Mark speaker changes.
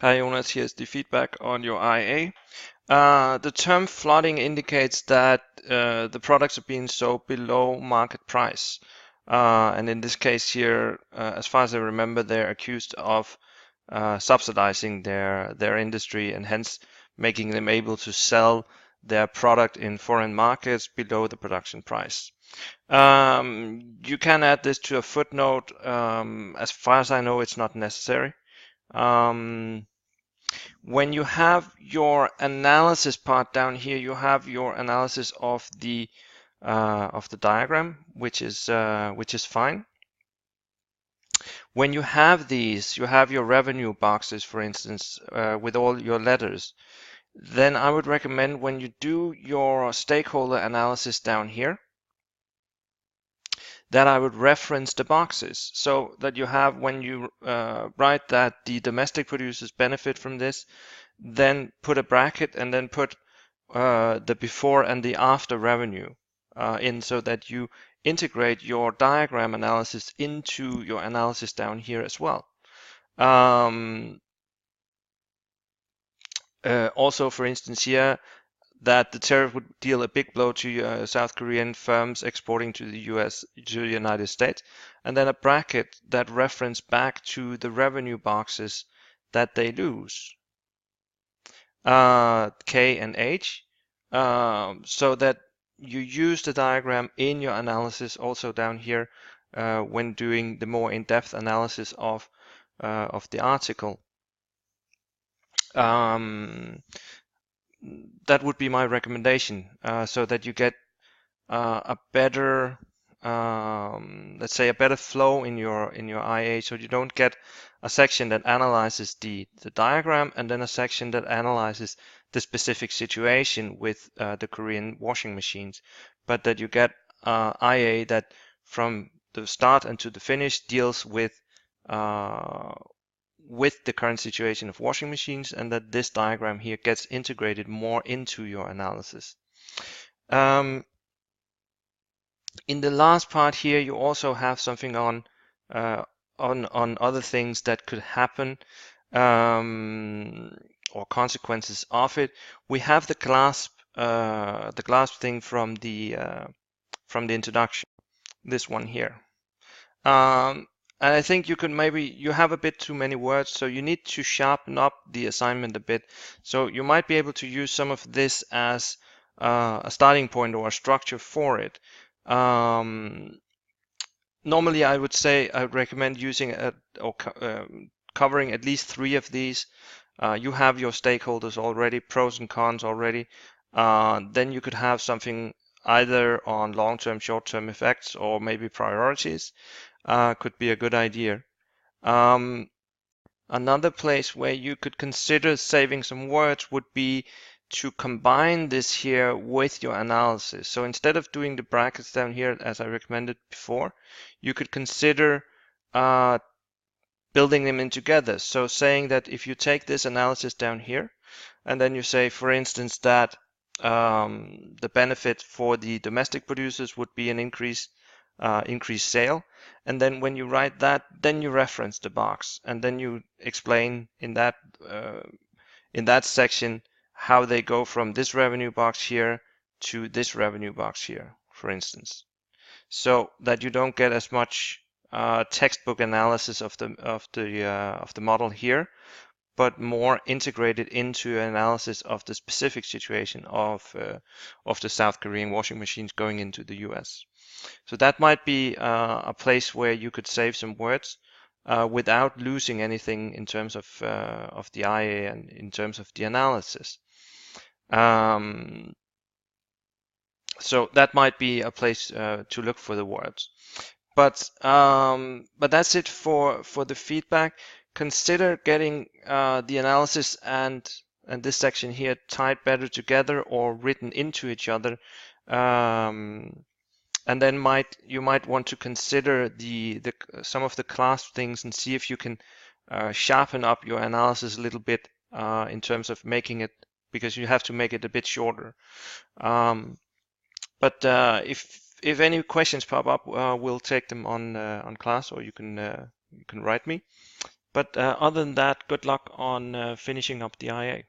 Speaker 1: Hi Jonas, here's the feedback on your IA. The term flooding indicates that the products are being sold below market price. And in this case here, as far as I remember, they're accused of subsidizing their industry and hence making them able to sell their product in foreign markets below the production price. You can add this to a footnote. As far as I know, it's not necessary. When you have your analysis part down here, you have your analysis of the diagram, which is fine. When you have these, you have your revenue boxes, for instance, with all your letters. Then I would recommend when you do your stakeholder analysis down here, that I would reference the boxes so that you have when you write that the domestic producers benefit from this, then put a bracket and then put the before and the after revenue in so that you integrate your diagram analysis into your analysis down here as well. Also, for instance, here that the tariff would deal a big blow to South Korean firms exporting to the US, to the United States, and then a bracket that reference back to the revenue boxes that they lose, K and H, so that you use the diagram in your analysis also down here when doing the more in-depth analysis of the article. That would be my recommendation, so that you get a better, let's say, a better flow in your IA, so you don't get a section that analyzes the diagram and then a section that analyzes the specific situation with the Korean washing machines, but that you get IA that from the start and to the finish deals with the current situation of washing machines, and that this diagram here gets integrated more into your analysis. In the last part here, you also have something on other things that could happen or consequences of it. We have the clasp thing from the introduction, this one here. And I think you could you have a bit too many words, so you need to sharpen up the assignment a bit. So you might be able to use some of this as a starting point or a structure for it. Normally, I would recommend using covering at least 3 of these. You have your stakeholders already, pros and cons already. Then you could have something either on long-term, short-term effects, or maybe priorities. Could be a good idea. Another place where you could consider saving some words would be to combine this here with your analysis. So instead of doing the brackets down here, as I recommended before, you could consider building them in together. So saying that if you take this analysis down here, and then you say, for instance, that the benefit for the domestic producers would be an increased sale, and then when you write that, then you reference the box, and then you explain in that section how they go from this revenue box here to this revenue box here, for instance, so that you don't get as much textbook analysis of the model here, but more integrated into analysis of the specific situation of the South Korean washing machines going into the US. So that might be a place where you could save some words without losing anything in terms of the IA and in terms of the analysis. So that might be a place to look for the words. But that's it for the feedback. Consider getting the analysis and this section here tied better together or written into each other. And then you might want to consider some of the clasp things and see if you can sharpen up your analysis a little bit in terms of making it, because you have to make it a bit shorter. But if any questions pop up, we'll take them on class, or you can write me. But other than that, good luck on finishing up the IA.